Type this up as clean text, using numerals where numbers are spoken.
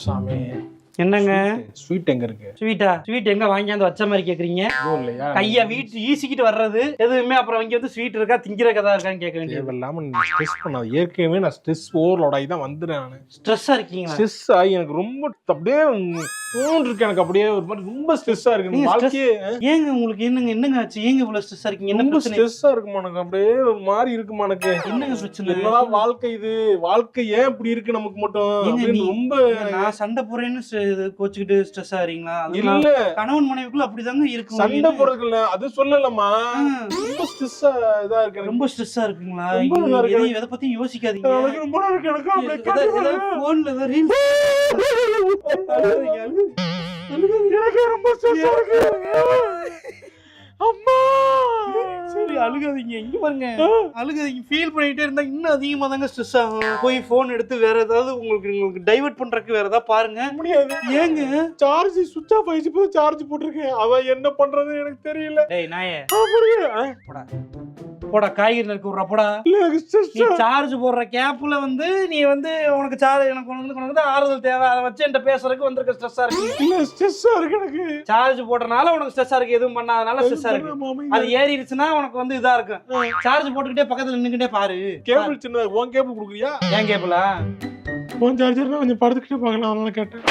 சாமி. என்னங்க ஸ்வீட் எங்க இருக்கு? ஸ்வீட் எங்க வாங்கியாந்து வச்ச மாதிரி கேக்குறீங்க? இல்லையா? கைய வீட்டு ஈசிக்கிட்டு வர்றது எதுவுமே அப்புறம் இங்க வந்து ஸ்வீட் இருக்கா திங்கிற கதா இருக்கான்னு கேட்க வேண்டியது. தேவையில்லாம ஸ்ட்ரெஸ் பண்ணாத. ஏற்கனவே நான் ஸ்ட்ரெஸ் ஓவர்லோட் ஆகி தான் வந்துடுறேன். நான் ஸ்ட்ரெஸ்ஸா இருக்கீங்களா? ஸ்ட்ரெஸ் ஆகி எனக்கு ரொம்ப அப்படியே இருக்கு. எனக்கு அப்படியே ஒரு மாதிரி ரொம்ப ஸ்ட்ரெஸ்ஸா இருக்கு வாழ்க்கையே. ஏங்க உங்களுக்கு என்னங்க ஆச்சு? ஏங்க இவ்வளவு ஸ்ட்ரெஸ்ஸா இருக்கீங்க? என்ன ரொம்ப பிரச்சனை? ஸ்ட்ரெஸ்ஸா இருக்குமா எனக்கு? அப்படியே ஒரு மாதிரி இருக்குமா எனக்கு? என்னங்க பிரச்சனை? என்னடா வாழ்க்கை இது? வாழ்க்கை ஏன் இப்படி இருக்கு நமக்கு மட்டும்? ரொம்ப நான் சண்டை போறேன்னு கோச்சுக்கிட்டு ஸ்ட்ரெஸ் ஆறீங்களா? இல்ல, கணவன் மனைவிக்குள்ள அப்படிதாங்க இருக்கும். சண்டை போறதுல அது சொல்லலமா. ரொம்ப ஸ்ட்ரெஸ்ஸா இதா இருக்கு. ரொம்ப ஸ்ட்ரெஸ்ஸா இருக்குங்களா? எதை பத்தி யோசிக்காதீங்க. எனக்கு ரொம்ப இருக்கு. எனக்கு அப்படியே போன்ல ஏதோ ரீல்ஸ் எனக்கு ரொம்ப ஸ்ட்ரெஸ்ஸா இருக்கு. அம்மா சரி அழுகாதீங்க. இங்க பாருங்க, அழுகாதீங்க. ஃபீல் பண்ணிட்டே இருந்தா இன்னும் அதிகமா தாங்க ஸ்ட்ரெஸ் ஆகும். போய் போன் எடுத்து வேற ஏதாவது உங்களுக்கு டைவர்ட் பண்றதுக்கு வேற ஏதாவது பாருங்க. முடியாது. ஏங்க சார்ஜ் சுவிட்ச் ஆஃப் ஆயிடுச்சு. போய் சார்ஜ் போட்டுருக்கேன். அவன் என்ன பண்றது எனக்கு தெரியல. டேய் நாயே, போடா போடா காய்கறி நறுக்கு விட்றா போடா. நீ சார்ஜ் போடுற கேப்ல வந்து நீ வந்து உனக்கு உனக்கு ஆறுதல் தேவை. அதை வச்சு என்கிட்ட பேசுறதுக்கு வந்திருக்க ஸ்ட்ரெஸ்ஸா இருக்கு. இல்ல ஸ்ட்ரெஸ்ஸா இருக்கு எனக்கு. சார்ஜ் போடுறதுனால உனக்கு ஸ்ட்ரெஸ்ஸா இருக்கு. எதுவும் பண்ணாதனால ஸ்ட்ரெஸ்ஸா இருக்கு. அது ஏறிடுச்சுன்னா உனக்கு வந்து இதா இருக்கும். சார்ஜ் போட்டுக்கிட்டே பக்கத்துல நின்னுக்கிட்டே பாரு. கேபிள் சின்னதா. உன் கேபிள் குடுக்குறியா? ஏன் கேபிளா? உன் சார்ஜர்னா கொஞ்சம் படுத்துக்கிட்டே பார்க்கலாம். அதனால கேட்டேன்.